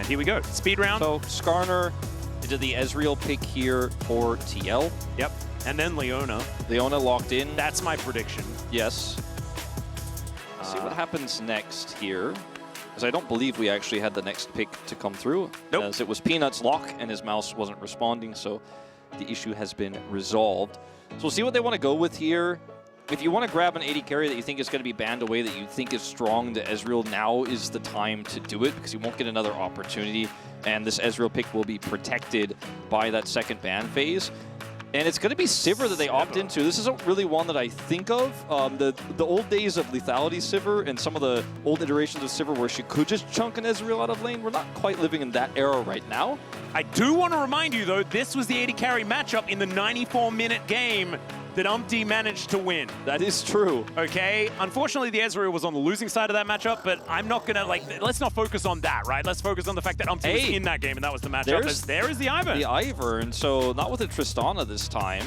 And here we go, speed round. So Skarner into the Ezreal pick here for TL. Yep, and then Leona. Leona locked in. That's my prediction. Yes. See what happens next here. Because I don't believe we actually had the next pick to come through. Nope. As it was Peanut's lock and his mouse wasn't responding, so the issue has been resolved. So we'll see what they want to go with here. If you want to grab an AD carry that you think is going to be banned away, that you think is strong to Ezreal, now is the time to do it, because you won't get another opportunity. And this Ezreal pick will be protected by that second ban phase. And it's going to be Sivir that they opt into. This isn't really one that I think of. The old days of lethality Sivir and some of the old iterations of Sivir where she could just chunk an Ezreal out of lane, we're not quite living in that era right now. I do want to remind you, though, this was the AD carry matchup in the 94-minute game that Umti managed to win. That is true. Okay, unfortunately the Ezreal was on the losing side of that matchup, but I'm not gonna, let's not focus on that, right? Let's focus on the fact that Umti was in that game and that was the matchup. There is the Ivern. The Ivern, so not with a Tristana this time,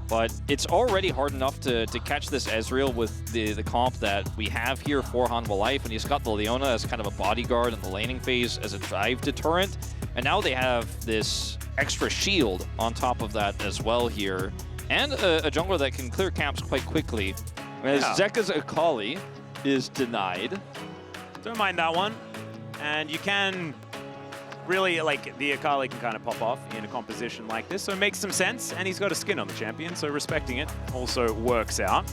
but it's already hard enough to catch this Ezreal with the comp that we have here for Hanwha Life, and he's got the Leona as kind of a bodyguard in the laning phase as a drive deterrent, and now they have this extra shield on top of that as well here. And a jungler that can clear camps quite quickly. As Zeka's Akali is denied. Don't mind that one. And you can really, the Akali can kind of pop off in a composition like this, so it makes some sense. And he's got a skin on the champion, so respecting it also works out.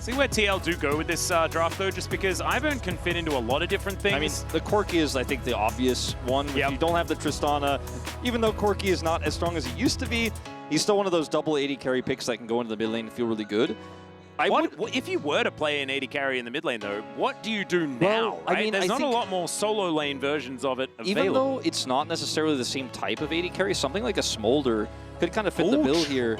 See where TL do go with this draft, though, just because Ivern can fit into a lot of different things. I mean, the Corki is, I think, the obvious one. If you don't have the Tristana, even though Corki is not as strong as he used to be, he's still one of those double AD carry picks that can go into the mid lane and feel really good. If you were to play an AD carry in the mid lane, though, what do you do now, right? I mean, There's not a lot more solo lane versions of it available. Even though it's not necessarily the same type of AD carry, something like a Smolder could kind of fit the bill here.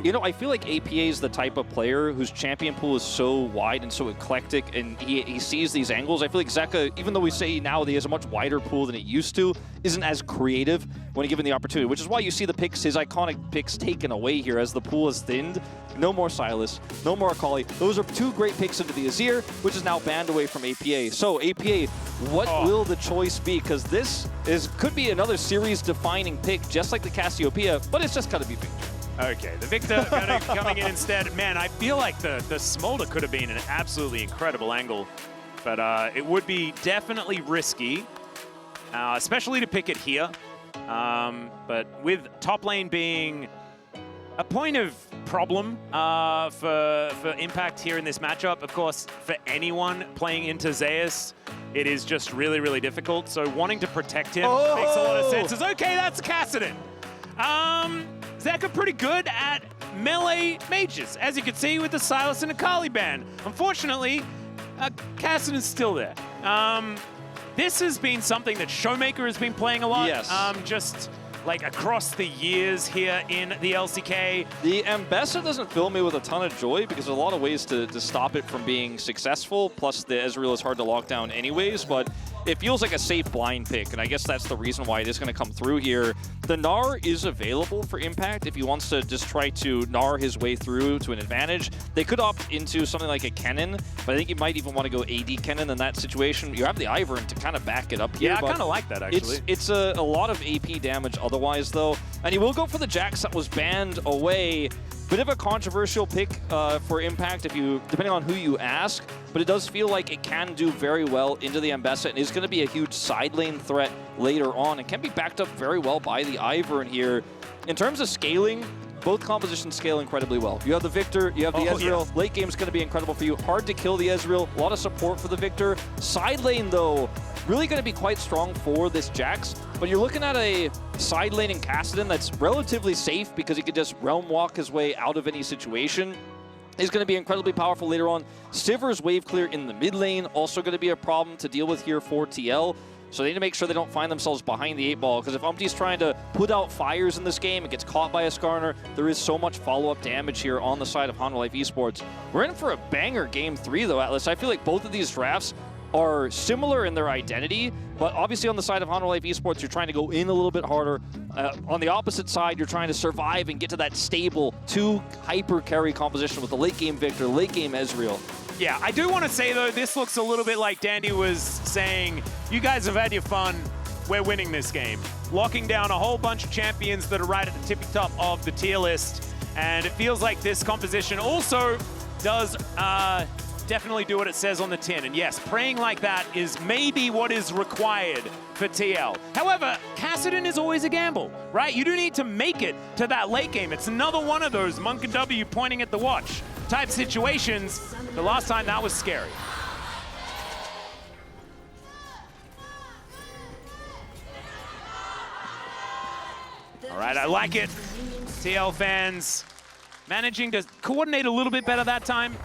You know, I feel like APA is the type of player whose champion pool is so wide and so eclectic, and he sees these angles. I feel like Zeka, even though we say now that he has a much wider pool than he used to, isn't as creative when given the opportunity, which is why you see the picks, his iconic picks, taken away here as the pool is thinned. No more Silas, no more Akali. Those are two great picks into the Azir, which is now banned away from APA. So APA, what will the choice be? Because this could be another series-defining pick, just like the Cassiopeia, but it's just got to be Viktor. Okay, the Viktor coming in instead. Man, I feel like the Smolder could have been an absolutely incredible angle, but it would be definitely risky, especially to pick it here. But with top lane being a point of problem for Impact here in this matchup, of course, for anyone playing into Zeus, it is just really, really difficult. So wanting to protect him makes a lot of sense. It's okay, that's Kassadin. Zeka pretty good at melee mages, as you can see with the Silas and Akali ban. Unfortunately, Kassadin's still there. This has been something that Showmaker has been playing a lot. Yes. Just across the years here in the LCK. The Ambessa doesn't fill me with a ton of joy because there's a lot of ways to stop it from being successful, plus the Ezreal is hard to lock down anyways, but it feels like a safe blind pick, and I guess that's the reason why it is going to come through here. The Gnar is available for Impact if he wants to just try to Gnar his way through to an advantage. They could opt into something like a Kennen, but I think you might even want to go AD Kennen in that situation. You have the Ivern to kind of back it up here. Yeah, I kind of like that, actually. It's a lot of AP damage otherwise, though. And he will go for the Jax that was banned away. Bit of a controversial pick for Impact, depending on who you ask, but it does feel like it can do very well into the Ambessa and is going to be a huge side lane threat later on. It can be backed up very well by the Ivern here. In terms of scaling, both compositions scale incredibly well. You have the Viktor, you have the Ezreal. Yeah. Late game is going to be incredible for you. Hard to kill the Ezreal. A lot of support for the Viktor. Side lane, though, really going to be quite strong for this Jax. But you're looking at a side lane in Kassadin that's relatively safe because he could just realm walk his way out of any situation. He's going to be incredibly powerful later on. Sivir's wave clear in the mid lane, also going to be a problem to deal with here for TL. So they need to make sure they don't find themselves behind the 8 ball, because if Umti's trying to put out fires in this game, it gets caught by a Skarner. There is so much follow-up damage here on the side of Hanwha Life eSports. We're in for a banger game 3, though, Atlus. I feel like both of these drafts are similar in their identity, but obviously on the side of Hanwha Life eSports, you're trying to go in a little bit harder. On the opposite side, you're trying to survive and get to that stable 2 hyper carry composition with the late game Viktor, late game Ezreal. Yeah, I do want to say, though, this looks a little bit like Dandy was saying, you guys have had your fun. we're winning this game. Locking down a whole bunch of champions that are right at the tippy top of the tier list. And it feels like this composition also does definitely do what it says on the tin. And yes, praying like that is maybe what is required for TL. However, Kassadin is always a gamble, right? You do need to make it to that late game. It's another one of those Monk and W pointing at the watch type situations. The last time that was scary. All right, I like it. TL fans managing to coordinate a little bit better that time,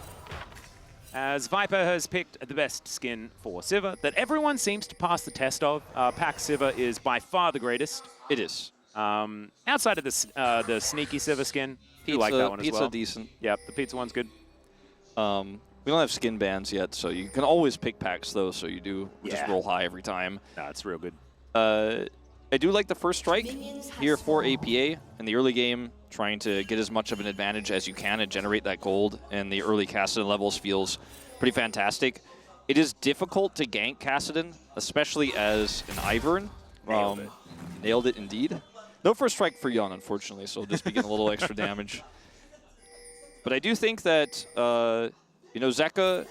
as Viper has picked the best skin for Sivir that everyone seems to pass the test of. Pack Sivir is by far the greatest. It is. Outside of the sneaky Sivir skin, you like that one as well. Pizza decent. Yep, the pizza one's good. We don't have skin bans yet, so you can always pick packs though, so you do just roll high every time. No, it's real good. I do like the first strike here for APA in the early game, trying to get as much of an advantage as you can and generate that gold, and the early Kassadin levels feels pretty fantastic. It is difficult to gank Kassadin, especially as an Ivern. Nailed it indeed. No first strike for Yeon, unfortunately, so just be getting a little extra damage. But I do think that, Zeka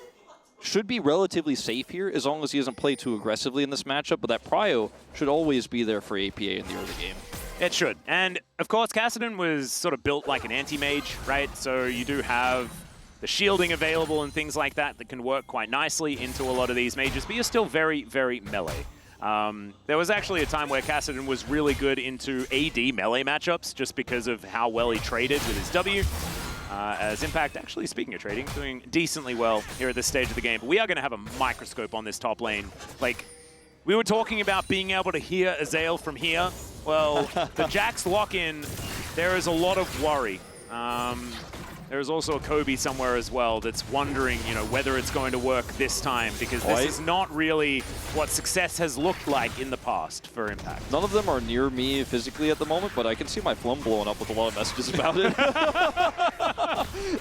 should be relatively safe here as long as he doesn't play too aggressively in this matchup, but that prio should always be there for APA in the early game. It should. And, of course, Kassadin was sort of built like an anti-mage, right? So you do have the shielding available and things like that that can work quite nicely into a lot of these mages, but you're still very, very melee. There was actually a time where Kassadin was really good into AD melee matchups just because of how well he traded with his W. As Impact, actually, speaking of trading, doing decently well here at this stage of the game. But we are going to have a microscope on this top lane. Like, we were talking about being able to hear Ezreal from here. Well, the Jax lock-in, there is a lot of worry. There is also a Kobe somewhere as well that's wondering, whether it's going to work this time, because this is not really what success has looked like in the past for Impact. None of them are near me physically at the moment, but I can see my phone blowing up with a lot of messages about it.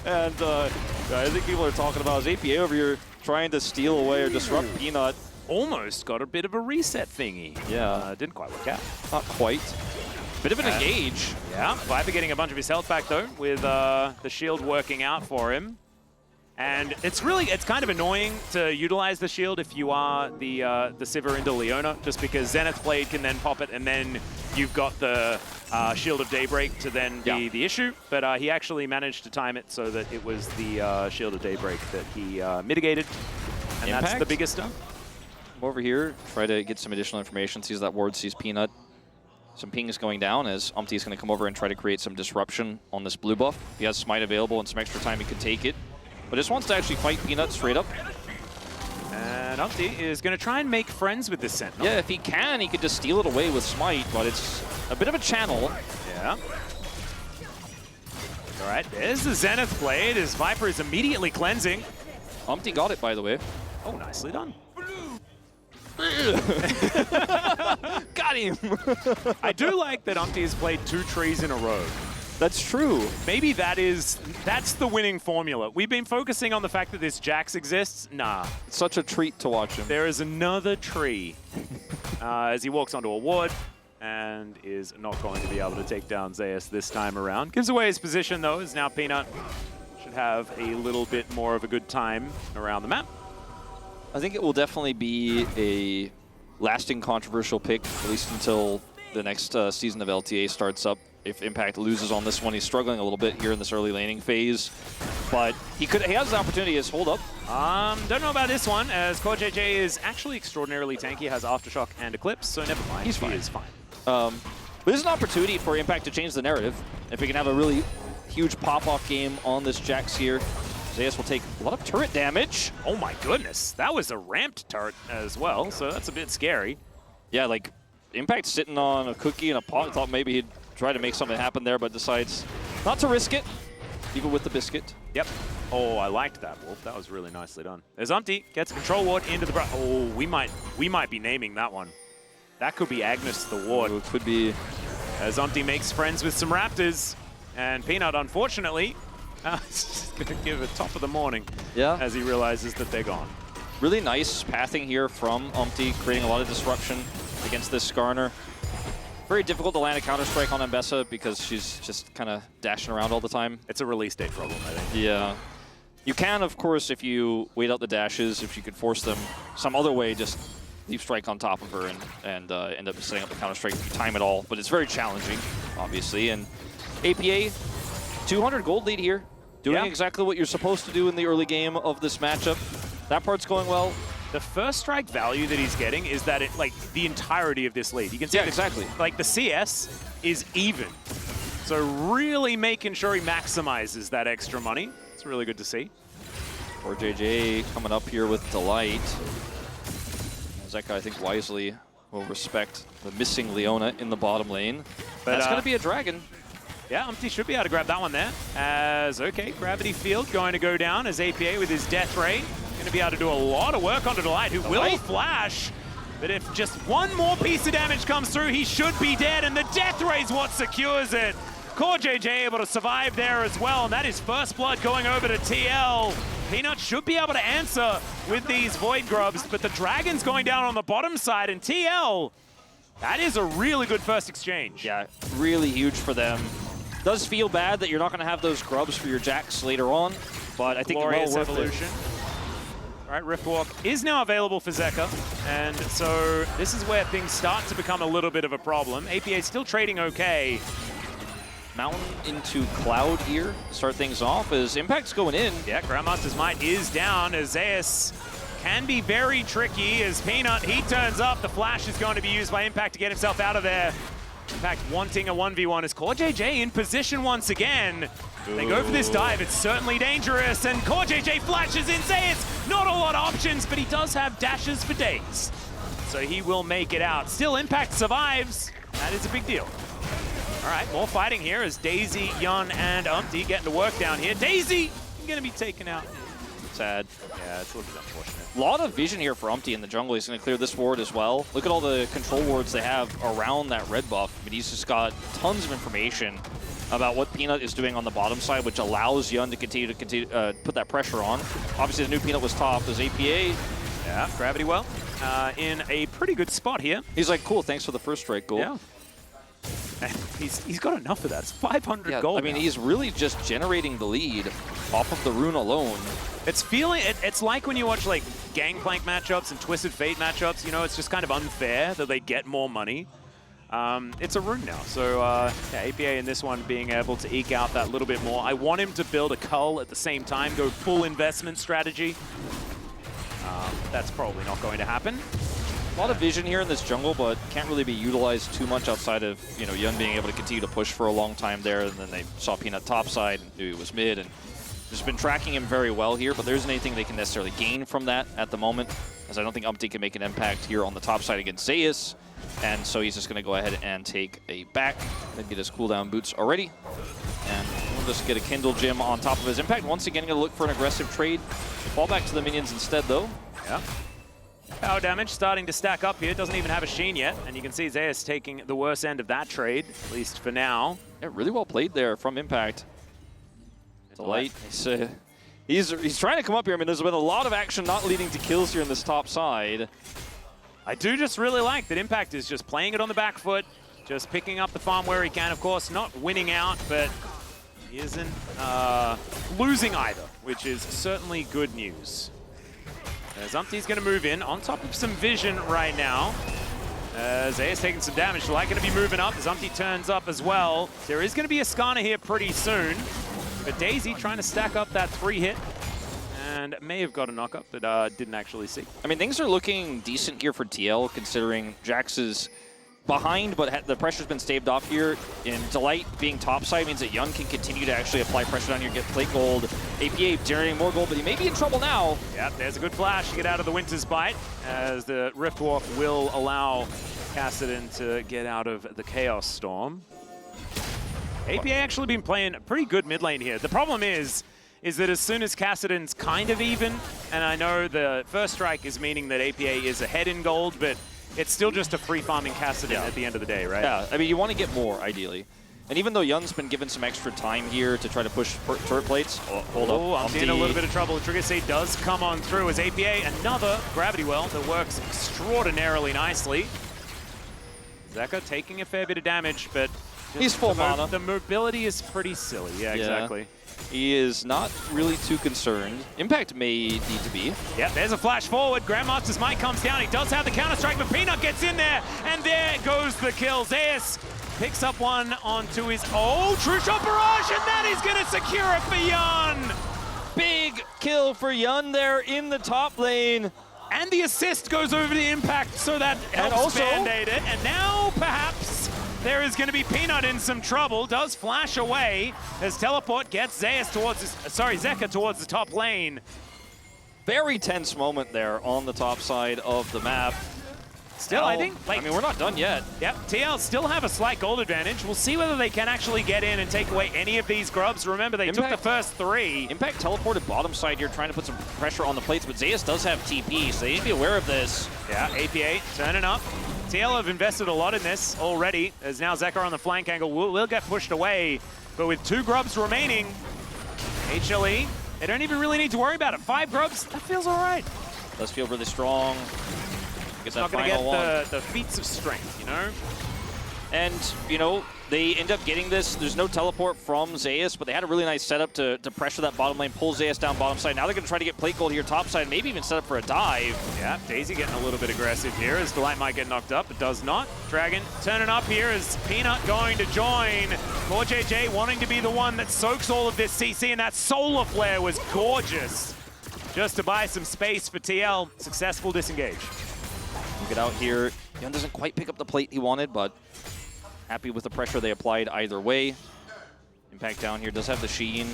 And I think people are talking about his APA over here trying to steal away or disrupt Peanut. Almost got a bit of a reset thingy. Yeah. Didn't quite work out. Not quite. Bit of an engage. Yeah, Viper getting a bunch of his health back though, with the shield working out for him. And it's kind of annoying to utilize the shield if you are the Sivir into Leona, just because Zenith Blade can then pop it, and then you've got the Shield of Daybreak to then be the issue. But he actually managed to time it so that it was the Shield of Daybreak that he mitigated, and Impact? that's the biggest stuff. Come over here, try to get some additional information. Sees that ward, sees Peanut. Some pings going down as Umti is going to come over and try to create some disruption on this blue buff. He has Smite available and some extra time he could take it. But just wants to actually fight Peanut straight up. And Umti is going to try and make friends with this Sentinel. Yeah, if he can, he could just steal it away with Smite, but it's a bit of a channel. Yeah. All right, there's the Zenith Blade as Viper is immediately cleansing. Umti got it, by the way. Oh, nicely done. Got him! I do like that Umti has played 2 trees in a row. That's true. Maybe that's the winning formula. We've been focusing on the fact that this Jax exists. Nah. It's such a treat to watch him. There is another tree as he walks onto a ward and is not going to be able to take down Zeus this time around. Gives away his position though, as now Peanut should have a little bit more of a good time around the map. I think it will definitely be a lasting controversial pick, at least until the next season of LTA starts up. If Impact loses on this one, he's struggling a little bit here in this early laning phase. But he has the opportunity as hold up. Don't know about this one, as CoreJJ is actually extraordinarily tanky, has Aftershock and Eclipse, so never mind. He's fine. He is fine. But this is an opportunity for Impact to change the narrative. If we can have a really huge pop-off game on this Jax here, Zeus will take a lot of turret damage. Oh my goodness, that was a ramped turret as well, so that's a bit scary. Yeah, like, Impact sitting on a cookie and a pot. Thought maybe he'd try to make something happen there, but decides not to risk it, even with the biscuit. Yep. Oh, I liked that, Wolf. That was really nicely done. There's Umti, gets a control ward into the Braum. Oh, we might be naming that one. That could be Agnes the ward. It could be. As Umti makes friends with some Raptors, and Peanut, unfortunately, is just going to give a top of the morning as he realizes that they're gone. Really nice pathing here from Umti, creating a lot of disruption. against this Skarner. Very difficult to land a counter-strike on Ambessa because she's just kind of dashing around all the time. It's a release date problem, I think. Yeah. You can, of course, if you wait out the dashes, if you could force them some other way, just leave strike on top of her and end up setting up the counter-strike if you time it all. But it's very challenging, obviously. And APA, 200 gold lead here. Doing exactly what you're supposed to do in the early game of this matchup. That part's going well. The first strike value that he's getting is that it, like, the entirety of this lead. You can see exactly. Like, the CS is even. So really making sure he maximizes that extra money. It's really good to see. CoreJJ coming up here with Delight. Zeka, I think, wisely will respect the missing Leona in the bottom lane. But that's going to be a dragon. Yeah, Umti should be able to grab that one there. As, okay, Gravity Field going to go down as APA with his Death Ray. Going to be able to do a lot of work onto Delight, who will flash. But if just one more piece of damage comes through, he should be dead, and the Death Ray is what secures it. CoreJJ able to survive there as well, and that is first blood going over to TL. Peanut should be able to answer with these Void Grubs, but the Dragon's going down on the bottom side, and TL, that is a really good first exchange. Yeah, really huge for them. Does feel bad that you're not going to have those grubs for your Jax later on, but I think Glorious well worth Evolution. All right, Riftwalk is now available for Zeka, and so this is where things start to become a little bit of a problem. APA still trading okay. Mountain into Cloud here to start things off as Impact's going in. Yeah, Grandmaster's Might is down as Zeus can be very tricky as Peanut, he turns up. The flash is going to be used by Impact to get himself out of there. Impact wanting a 1v1 as CoreJJ in position once again. They go for this dive, it's certainly dangerous, and CoreJJ flashes in Zeus. Not a lot of options, but he does have dashes for days. So he will make it out. Still, Impact survives. That is a big deal. All right, more fighting here as Daisy, Yeon, and Umti getting to work down here. Daisy going to be taken out. Sad. Yeah, it's a little bit unfortunate. A lot of vision here for Umti in the jungle. He's going to clear this ward as well. Look at all the control wards they have around that red buff. But he's just got tons of information about what Peanut is doing on the bottom side, which allows Yeon to continue to put that pressure on. Obviously, the new Peanut was top. There's APA. Yeah, Gravity Well in a pretty good spot here. He's like, cool, thanks for the first strike goal. Yeah. He's got enough of that. It's 500 gold. I mean, he's really just generating the lead off of the rune alone. It's like when you watch like Gangplank matchups and Twisted Fate matchups, you know, it's just kind of unfair that they get more money. It's a rune now, so yeah, APA in this one being able to eke out that little bit more. I want him to build a cull at the same time, go full investment strategy. That's probably not going to happen. A lot of vision here in this jungle, but can't really be utilized too much outside of, you know, Yeon being able to continue to push for a long time there, and then they saw Peanut topside and knew he was mid, and just been tracking him very well here, but there isn't anything they can necessarily gain from that at the moment, as I don't think Umti can make an impact here on the top side against Zeus, and so he's just going to go ahead and take a back and get his cooldown boots already, and we'll just get a Kindle Gem on top of his impact. Once again, going to look for an aggressive trade. Fall back to the minions instead, though. Yeah. Power damage starting to stack up here. Doesn't even have a Sheen yet, and you can see Zeus taking the worst end of that trade, at least for now. Yeah, really well played there from Impact. Delight. He's trying to come up here. I mean, there's been a lot of action not leading to kills here in this top side. I do just really like that Impact is just playing it on the back foot, just picking up the farm where he can. Of course, not winning out, but he isn't losing either, which is certainly good news. As Umti's going to move in on top of some vision right now. Zeus taking some damage. Delight going to be moving up as Umti turns up as well. There is going to be a Skarner here pretty soon. But Daisy trying to stack up that 3-hit. And may have got a knockup that didn't actually see. I mean, things are looking decent here for TL, considering Jax is behind, but the pressure's been staved off here. And Delight being topside means that Yeon can continue to actually apply pressure down here, get plate gold. APA generating more gold, but he may be in trouble now. Yep, there's a good flash to get out of the Winter's Bite, as the Riftwalk will allow Kassadin to get out of the Chaos Storm. APA actually been playing a pretty good mid lane here. The problem is that as soon as Kassadin's kind of even, and I know the first strike is meaning that APA is ahead in gold, but it's still just a free farming Kassadin at the end of the day, right? Yeah, I mean, you want to get more, ideally. And even though Yeon's been given some extra time here to try to push turret plates, hold up. I'm seeing a little bit of trouble. Trigger Seed does come on through as APA, another Gravity Well that works extraordinarily nicely. Zeka taking a fair bit of damage, but he's full mana. The mobility is pretty silly. Yeah, exactly. He is not really too concerned. Impact may need to be. Yeah, there's a flash forward. Grandmaster's Might comes down. He does have the counter-strike, but Peanut gets in there, and there goes the kill. Zeus picks up one onto his... Oh, True Shot Barrage, and that is going to secure it for Yeon. Big kill for Yeon there in the top lane. And the assist goes over the Impact, so that helps Band-Aid it. And now, perhaps, there is going to be Peanut in some trouble. Does flash away as Teleport gets Zeka towards the top lane. Very tense moment there on the top side of the map. Still, I think, I mean, we're not done yet. Yep, TL still have a slight gold advantage. We'll see whether they can actually get in and take away any of these grubs. Remember, they took the first 3. Impact teleported bottom side here, trying to put some pressure on the plates, but Zeus does have TP, so they need to be aware of this. Yeah, APA turning up. TL have invested a lot in this already, as now Zeka on the flank angle will get pushed away. But with 2 grubs remaining, HLE, they don't even really need to worry about it. 5 grubs, that feels all right. Does feel really strong. It's not going to get the feats of strength, you know? And, you know, they end up getting this. There's no teleport from Zeus, but they had a really nice setup to pressure that bottom lane, pull Zeus down bottom side. Now they're going to try to get plate gold here top side, maybe even set up for a dive. Yeah, Daisy getting a little bit aggressive here as Delight might get knocked up, but does not. Dragon turning up here as Peanut going to join. CoreJJ wanting to be the one that soaks all of this CC, and that Solar Flare was gorgeous. Just to buy some space for TL. Successful disengage. Get out here. Yeon doesn't quite pick up the plate he wanted, but happy with the pressure they applied either way. Impact down here does have the Sheen.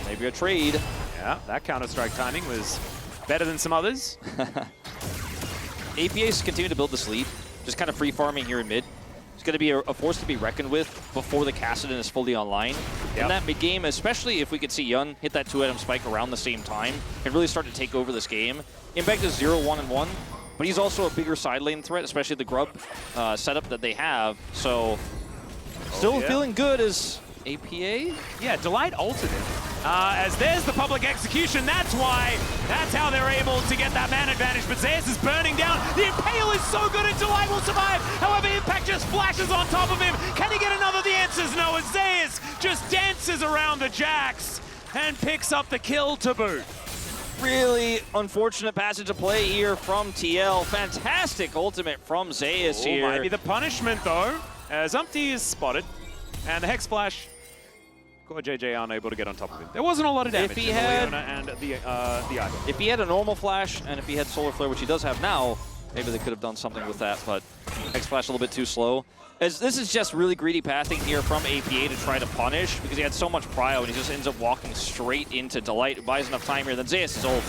Maybe a trade. Yeah, that counter-strike timing was better than some others. APA's continue to build this lead, just kind of free farming here in mid. It's going to be a force to be reckoned with before the Kassadin is fully online. In that mid game, especially if we could see Yeon hit that 2-item spike around the same time and really start to take over this game. Impact is 0-1-1. But he's also a bigger side lane threat, especially the grub setup that they have. So, still feeling good as APA. Yeah, Delight ulted it. As there's the public execution, that's how they're able to get that man advantage. But Zeus is burning down. The Impale is so good and Delight will survive. However, Impact just flashes on top of him. Can he get another? The answer's no, as Zeus just dances around the Jax and picks up the kill to boot. Really unfortunate passage of play here from TL. Fantastic ultimate from Zeus here. Might be the punishment though, as Umti is spotted. And the Hex Flash, CoreJJ unable to get on top of him. There wasn't a lot of damage if he to had, Leona and the Ivern. If he had a normal flash, and if he had Solar Flare, which he does have now, maybe they could have done something with that, but Hex Flash a little bit too slow. As this is just really greedy pathing here from APA to try to punish, because he had so much prio and he just ends up walking straight into Delight. It buys enough time here. Then Zeus' ult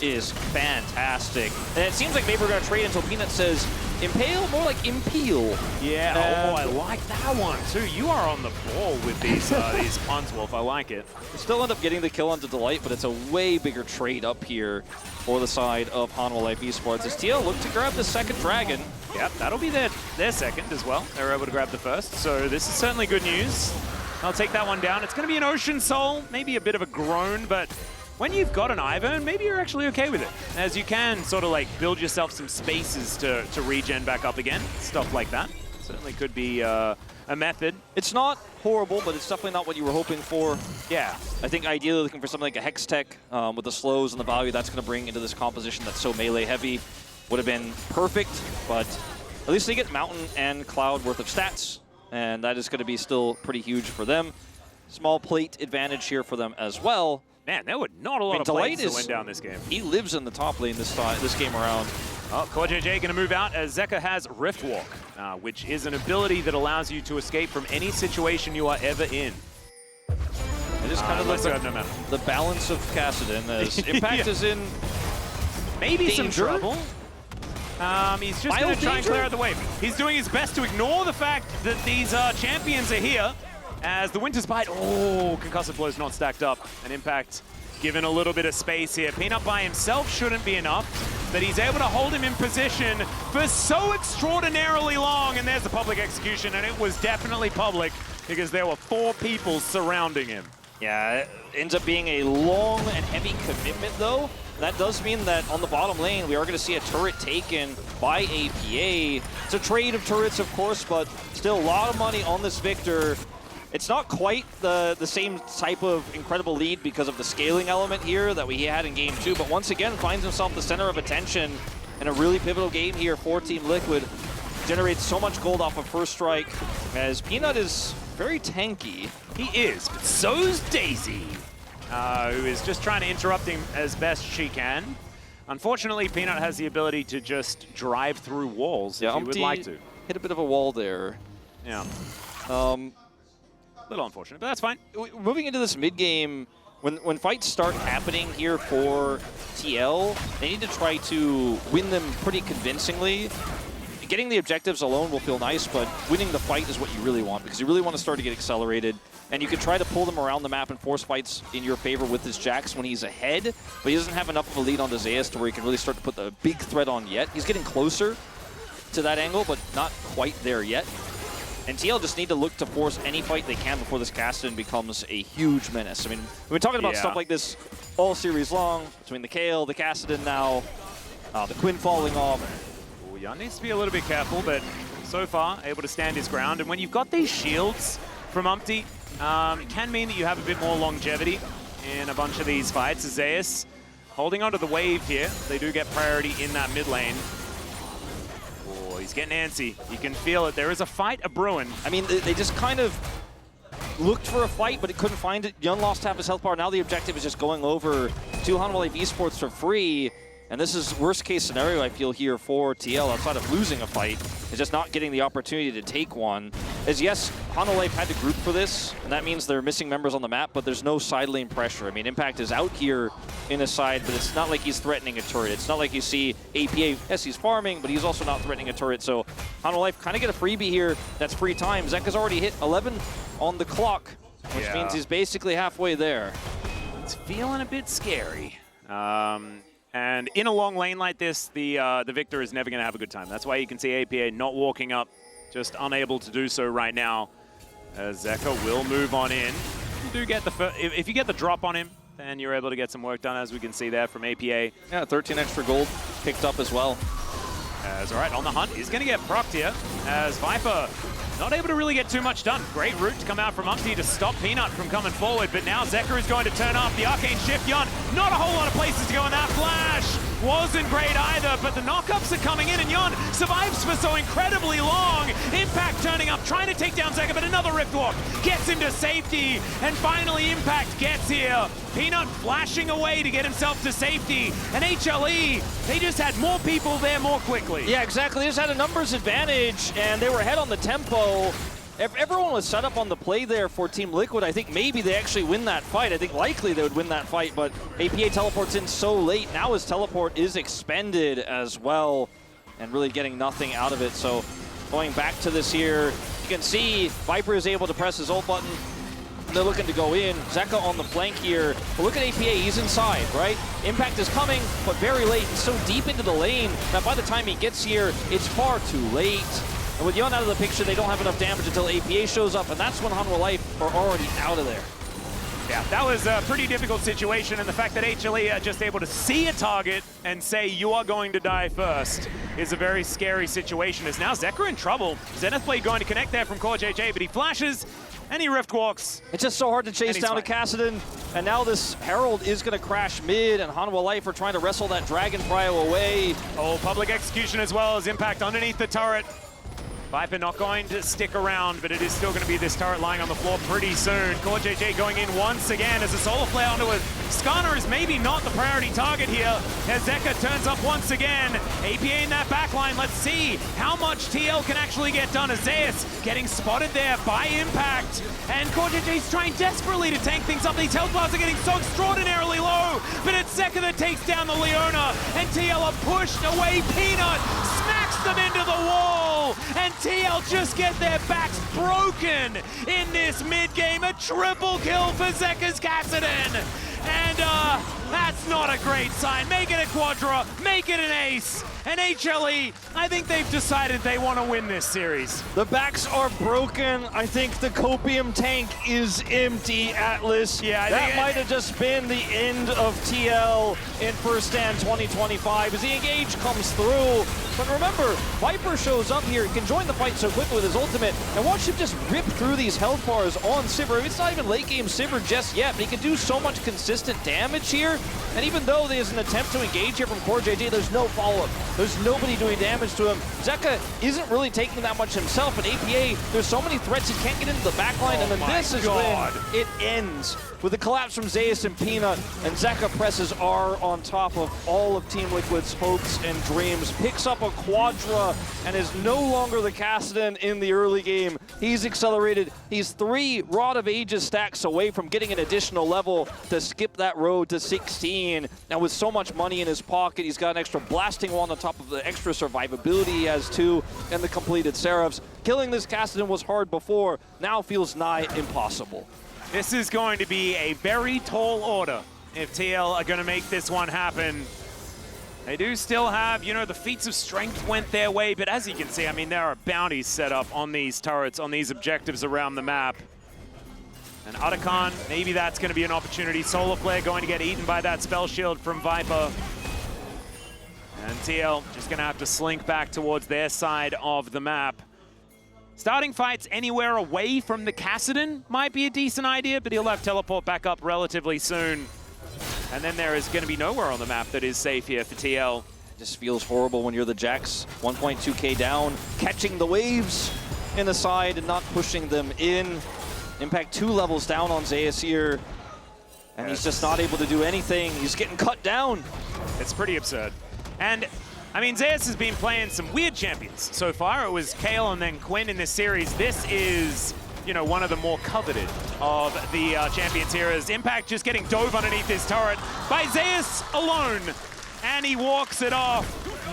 is fantastic. And it seems like maybe we're going to trade until Peanut says Impale, more like Impeel. Yeah, I like that one too. You are on the ball with these puns, Wolf. I like it. We still end up getting the kill onto Delight, but it's a way bigger trade up here for the side of Hanwha Life eSports. As TL look to grab the second dragon. Yep, that'll be their second as well. They were able to grab the first, so this is certainly good news. I'll take that one down. It's going to be an Ocean Soul, maybe a bit of a groan, but when you've got an Ivern, maybe you're actually okay with it, as you can sort of like build yourself some spaces to regen back up again, stuff like that. Certainly could be a method. It's not horrible, but it's definitely not what you were hoping for. Yeah. I think ideally looking for something like a Hex Tech with the slows and the value that's going to bring into this composition that's so melee heavy would have been perfect, but at least they get Mountain and Cloud worth of stats, and that is going to be still pretty huge for them. Small plate advantage here for them as well. Man, there were not a lot of plates that went down this game. He lives in the top lane this game around. Oh, CoreJJ going to move out as Zeka has Rift Walk, which is an ability that allows you to escape from any situation you are ever in. I just kind of look at the balance of Kassadin as Impact is in maybe danger. Some trouble. He's just going to try and clear out the wave. He's doing his best to ignore the fact that these champions are here. As the Winter's Bite, Concussive Blow's not stacked up. And Impact given a little bit of space here. Peanut by himself shouldn't be enough, but he's able to hold him in position for so extraordinarily long. And there's the public execution, and it was definitely public because there were 4 people surrounding him. Yeah, it ends up being a long and heavy commitment though. that does mean that on the bottom lane, we are going to see a turret taken by APA. It's a trade of turrets, of course, but still a lot of money on this Viktor. It's not quite the same type of incredible lead because of the scaling element here that we had in Game 2, but once again finds himself the center of attention in a really pivotal game here for Team Liquid. Generates so much gold off of first strike, as Peanut is very tanky. He is, but so's Daisy, who is just trying to interrupt him as best she can. Unfortunately, Peanut has the ability to just drive through walls if he would like to. Hit a bit of a wall there. Yeah. A little unfortunate, but that's fine. Moving into this mid-game, when fights start happening here for TL, they need to try to win them pretty convincingly. Getting the objectives alone will feel nice, but winning the fight is what you really want, because you really want to start to get accelerated. And you can try to pull them around the map and force fights in your favor with his Jax when he's ahead, but he doesn't have enough of a lead on the Zeus to where he can really start to put the big threat on yet. He's getting closer to that angle, but not quite there yet. And TL just need to look to force any fight they can before this Kassadin becomes a huge menace. I mean, we've been talking about stuff like this all series long, between the Kale, the Kassadin now, the Quinn falling off. Ooh, Yeon needs to be a little bit careful, but so far able to stand his ground. And when you've got these shields from Umti, it can mean that you have a bit more longevity in a bunch of these fights. Zeus holding onto the wave here. They do get priority in that mid lane. He's getting antsy. You can feel it. There is a fight a-brewing. I mean, they just kind of looked for a fight, but it couldn't find it. Yeon lost half his health bar. Now the objective is just going over to Hanwha Life eSports for free. And this is worst case scenario, I feel, here for TL, outside of losing a fight, is just not getting the opportunity to take one. As yes, Hanwha Life had to group for this, and that means they're missing members on the map, but there's no side lane pressure. I mean, Impact is out here in a side, but it's not like he's threatening a turret. It's not like you see APA, yes, he's farming, but he's also not threatening a turret. So Hanwha Life kind of get a freebie here. That's free time. Zeka's already hit 11 on the clock, which means he's basically halfway there. It's feeling a bit scary. And in a long lane like this, the Viktor is never going to have a good time. That's why you can see APA not walking up, just unable to do so right now. As Zeka will move on in. You do get if you get the drop on him, then you're able to get some work done, as we can see there from APA. Yeah, 13 extra gold picked up as well. As all right, on the hunt, he's going to get procced here, as Viper not able to really get too much done. Great route to come out from Umti to stop Peanut from coming forward, but now Zeka is going to turn off the Arcane Shift. Yeon, not a whole lot of places to go in that flash. Wasn't great either, but the knockups are coming in, and Yeon survives for so incredibly long. Impact turning up, trying to take down Zeka, but another Rift Walk gets him to safety, and finally Impact gets here. Peanut flashing away to get himself to safety, and HLE, they just had more people there more quickly. Yeah, exactly. They just had a numbers advantage, and they were ahead on the tempo. If everyone was set up on the play there for Team Liquid, I think maybe they actually win that fight. I think likely they would win that fight, but APA teleports in so late. Now his teleport is expended as well, and really getting nothing out of it. So going back to this here, you can see Viper is able to press his ult button. They're looking to go in. Zeka on the flank here. But look at APA, he's inside, right? Impact is coming, but very late and so deep into the lane that by the time he gets here, it's far too late. And with Yeon out of the picture, they don't have enough damage until APA shows up, and that's when Hanwha Life are already out of there. Yeah, that was a pretty difficult situation, and the fact that HLE are just able to see a target and say, you are going to die first, is a very scary situation. As now Zeka in trouble. Zenith Blade going to connect there from CoreJJ, but he flashes, and he rift walks. It's just so hard to chase down a Kassadin, and now this Herald is going to crash mid, and Hanwha Life are trying to wrestle that Dragon Cryo away. Oh, public execution as well as Impact underneath the turret. Viper not going to stick around, but it is still going to be this turret lying on the floor pretty soon. CoreJJ going in once again as a solar flare onto it. Skarner is maybe not the priority target here as Zeka turns up once again. APA in that backline. Let's see how much TL can actually get done. As Zeus getting spotted there by Impact. And CoreJJ is trying desperately to tank things up. These health bars are getting so extraordinarily low, but it's Zeka that takes down the Leona, and TL are pushed away. Peanut smacks them into the wall, and TL just get their backs broken in this mid-game. A triple kill for Zeka's Kassadin. And that's not a great sign. Make it a quadra, make it an ace. And HLE, I think they've decided they want to win this series. The backs are broken. I think the copium tank is empty, Atlus. Yeah, that might have just been the end of TL in First Stand 2025 as the engage comes through. But remember, Viper shows up here. He can join the fight so quickly with his ultimate. And watch him just rip through these health bars on Sivir. It's not even late game Sivir just yet, but he can do so much consistent damage here. And even though there's an attempt to engage here from CoreJJ, there's no follow-up. There's nobody doing damage to him. Zeka isn't really taking that much himself, but APA, there's so many threats he can't get into the backline, and then this is when it ends with the collapse from Zeus and Peanut, and Zeka presses R on top of all of Team Liquid's hopes and dreams, picks up a quadra, and is no longer the Kassadin in the early game. He's accelerated. He's 3 Rod of Ages stacks away from getting an additional level to skip that road to 16. Now with so much money in his pocket, he's got an extra blasting wall on top of the extra survivability he has too, and the completed Seraphs. Killing this Kassadin was hard before, now feels nigh impossible. This is going to be a very tall order if TL are going to make this one happen. They do still have, you know, the feats of strength went their way, but as you can see, I mean, there are bounties set up on these turrets, on these objectives around the map. And Otacon, maybe that's going to be an opportunity. Solar Flare going to get eaten by that spell shield from Viper. And TL just going to have to slink back towards their side of the map. Starting fights anywhere away from the Kassadin might be a decent idea, but he'll have teleport back up relatively soon. And then there is going to be nowhere on the map that is safe here for TL. It just feels horrible when you're the Jax. 1.2k down, catching the waves in the side and not pushing them in. Impact 2 levels down on Zeus here. And he's just not able to do anything. He's getting cut down. It's pretty absurd. And I mean, Zeus has been playing some weird champions so far. It was Kale and then Quinn in this series. This is, you know, one of the more coveted of the champions here, as Impact just getting dove underneath this turret by Zeus alone. And he walks it off.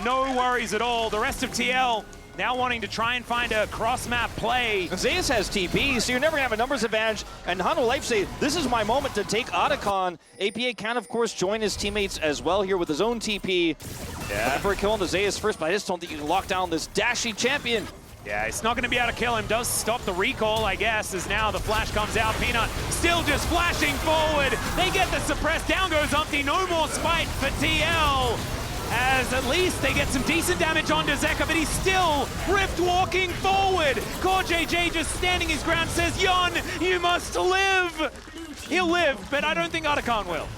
No worries at all. The rest of TL now wanting to try and find a cross-map play. Zeus has TP, so you're never going to have a numbers advantage. And Hanwha Life say, this is my moment to take Otacon. APA can, of course, join his teammates as well here with his own TP. Yeah. For a kill on the Zeus first, but I just don't think you can lock down this dashy champion. Yeah, it's not going to be able to kill him. Does stop the recall, I guess, as now the flash comes out. Peanut still just flashing forward. They get the suppress. Down goes Umti. No more spite for TL. As at least they get some decent damage onto Zeka, but he's still rift walking forward. CoreJJ just standing his ground, says, Yeon, you must live. He'll live, but I don't think Otacon will.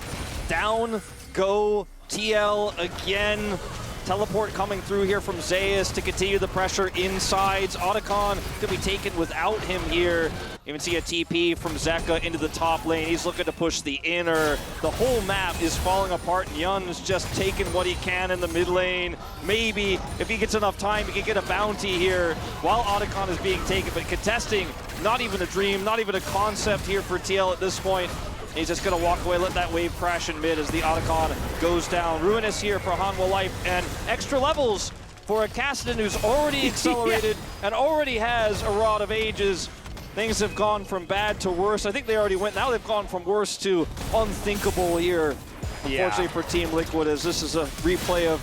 Down go TL again. Teleport coming through here from Zeus to continue the pressure insides. Otacon could be taken without him here. Even see a TP from Zeka into the top lane. He's looking to push the inner. The whole map is falling apart, and Yeon is just taking what he can in the mid lane. Maybe, if he gets enough time, he can get a bounty here while Otacon is being taken, but contesting, not even a dream, not even a concept here for TL at this point. He's just going to walk away, let that wave crash in mid as the Otacon goes down. Ruinous here for Hanwha Life, and extra levels for a Kassadin who's already accelerated and already has a Rod of Ages. Things have gone from bad to worse. I think they already went. Now they've gone from worse to unthinkable here. Unfortunately for Team Liquid, as this is a replay of,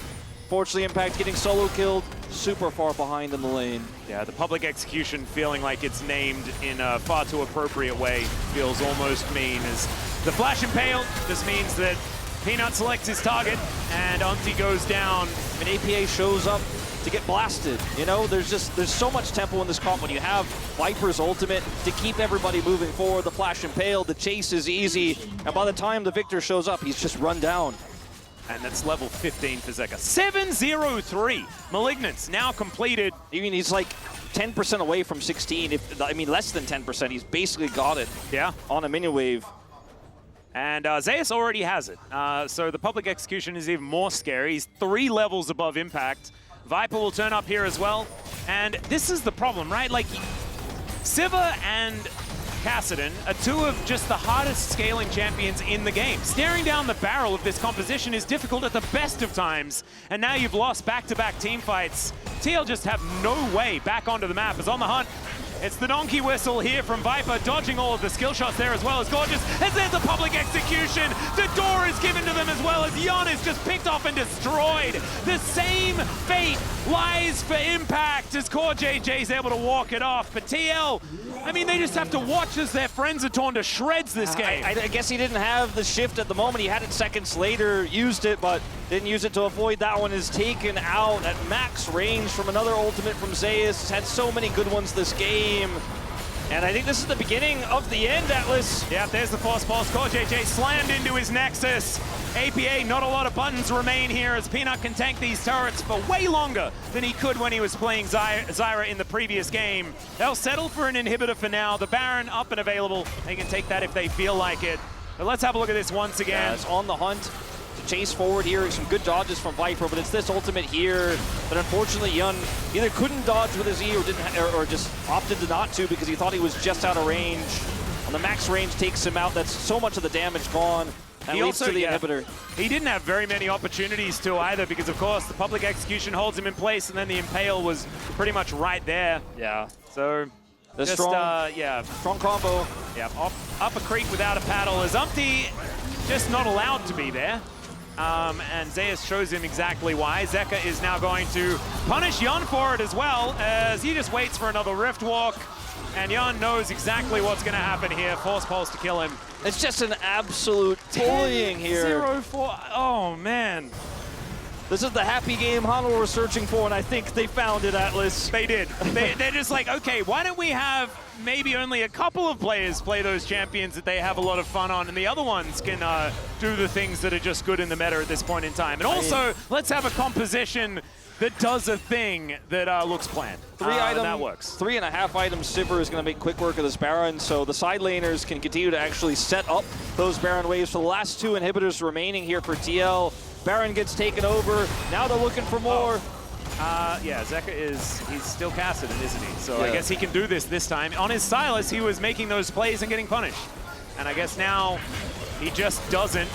fortunately, Impact getting solo killed, super far behind in the lane. Yeah, the public execution feeling like it's named in a far too appropriate way feels almost mean, as the flash impale just means that Peanut selects his target and Umti goes down. And APA shows up to get blasted. You know, there's so much tempo in this comp when you have Viper's ultimate to keep everybody moving forward. The flash impale, the chase is easy, and by the time the Viktor shows up, he's just run down. And that's level 15 for Zeka. 703 Malignance now completed. I mean, he's like 10% away from 16. I mean, less than 10%. He's basically got it. Yeah. On a mini wave. And Zeus already has it. So the public execution is even more scary. He's 3 levels above Impact. Viper will turn up here as well. And this is the problem, right? Like, Sivir and Kassadin are 2 of just the hardest scaling champions in the game. Staring down the barrel of this composition is difficult at the best of times, and now you've lost back-to-back team fights. TL just have no way back onto the map, as on the hunt It's the donkey whistle here from Viper, dodging all of the skill shots there as well as Gorgeous, as there's a public execution. The door is given to them as well as Yeon is just picked off and destroyed. The same fate lies for Impact as CoreJJ is able to walk it off. But TL, I mean, they just have to watch as their friends are torn to shreds this game. I guess he didn't have the shift at the moment. He had it seconds later, used it, but didn't use it to avoid. That one is taken out at max range from another ultimate from Zeus. Had so many good ones this game. And I think this is the beginning of the end, Atlus. Yeah, there's the force pulse. CoreJJ slammed into his Nexus. APA, not a lot of buttons remain here as Peanut can tank these turrets for way longer than he could when he was playing Zyra in the previous game. They'll settle for an inhibitor for now. The Baron up and available. They can take that if they feel like it. But let's have a look at this once again. Yeah, it's on the hunt to chase forward here. Some good dodges from Viper, but it's this ultimate here that unfortunately Yeon either couldn't dodge with his E or just opted to not to because he thought he was just out of range. On the max range takes him out. That's so much of the damage gone. That leads to the inhibitor. He didn't have very many opportunities to either because, of course, the public execution holds him in place and then the Impale was pretty much right there. Yeah. So, just, strong combo. Yeah, up a creek without a paddle as Umti just not allowed to be there. And Zeus shows him exactly why. Zeka is now going to punish Yeon for it as well as he just waits for another Rift Walk. And Yeon knows exactly what's going to happen here. Force pulse to kill him. It's just an absolute bullying here. 0-4. Oh, man. This is the happy game Hanwha was searching for, and I think they found it, Atlus. They did. They're just like, okay, why don't we have maybe only a couple of players play those champions that they have a lot of fun on, and the other ones can do the things that are just good in the meta at this point in time. And also, let's have a composition that does a thing that looks planned. That works. 3.5 items. Sivir is going to make quick work of this Baron, so the side laners can continue to actually set up those Baron waves for the last 2 inhibitors remaining here for TL. Baron gets taken over. Now they're looking for more. Yeah, Zeka he's still Kassadin, isn't he? So I guess he can do this time. On his Silas, he was making those plays and getting punished. And I guess now he just doesn't.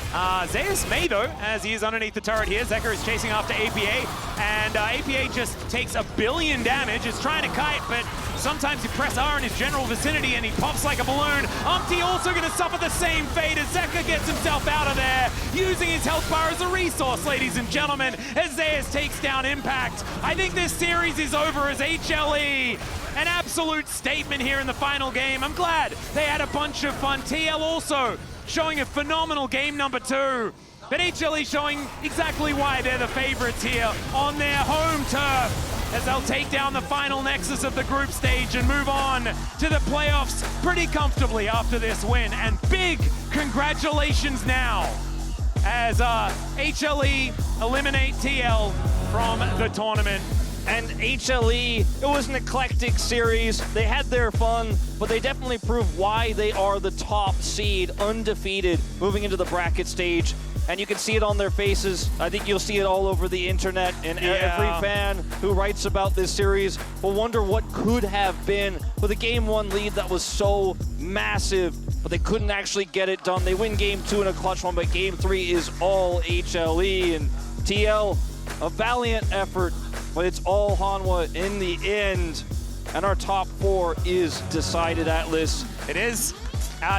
Zeus may, though, as he is underneath the turret here. Zeka is chasing after APA, and APA just takes 1 billion damage. Is trying to kite, but sometimes you press R in his general vicinity, and he pops like a balloon. Umti also going to suffer the same fate as Zeka gets himself out of there, using his health bar as a resource, ladies and gentlemen, as Zeus takes down Impact. I think this series is over as HLE. An absolute statement here in the final game. I'm glad they had a bunch of fun. TL also showing a phenomenal game number 2. But HLE showing exactly why they're the favorites here on their home turf as they'll take down the final nexus of the group stage and move on to the playoffs pretty comfortably after this win. And big congratulations now as HLE eliminate TL from the tournament. And HLE, it was an eclectic series. They had their fun, but they definitely proved why they are the top seed, undefeated, moving into the bracket stage. And you can see it on their faces. I think you'll see it all over the internet, and every fan who writes about this series will wonder what could have been with a Game 1 lead that was so massive, but they couldn't actually get it done. They win Game 2 in a clutch one, but Game 3 is all HLE. And TL, a valiant effort, but it's all Hanwha in the end. And our top 4 is decided, Atlus. It is.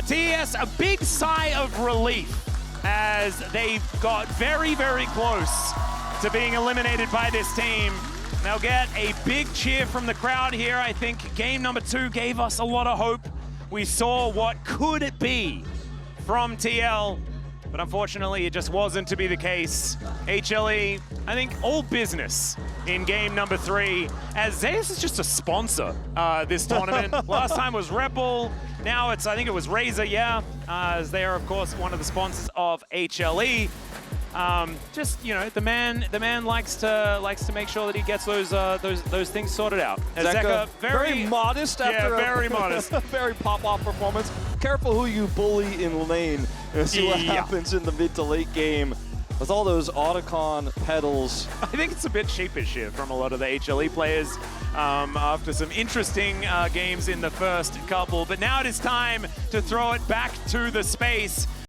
TES, a big sigh of relief as they got very, very close to being eliminated by this team. They'll get a big cheer from the crowd here. I think game number 2 gave us a lot of hope. We saw what could it be from TL, but unfortunately it just wasn't to be the case. HLE, I think all business in game number 3, as Zeus is just a sponsor this tournament. Last time was Red Bull, now I think it was Razer, as they are of course one of the sponsors of HLE. Just, you know, the man likes to make sure that he gets those things sorted out. Zeka, very modest after very modest. Very pop-off performance. Careful who you bully in lane. See what happens in the mid to late game with all those Otacon pedals. I think it's a bit sheepish here from a lot of the HLE players after some interesting games in the first couple. But now it is time to throw it back to the space.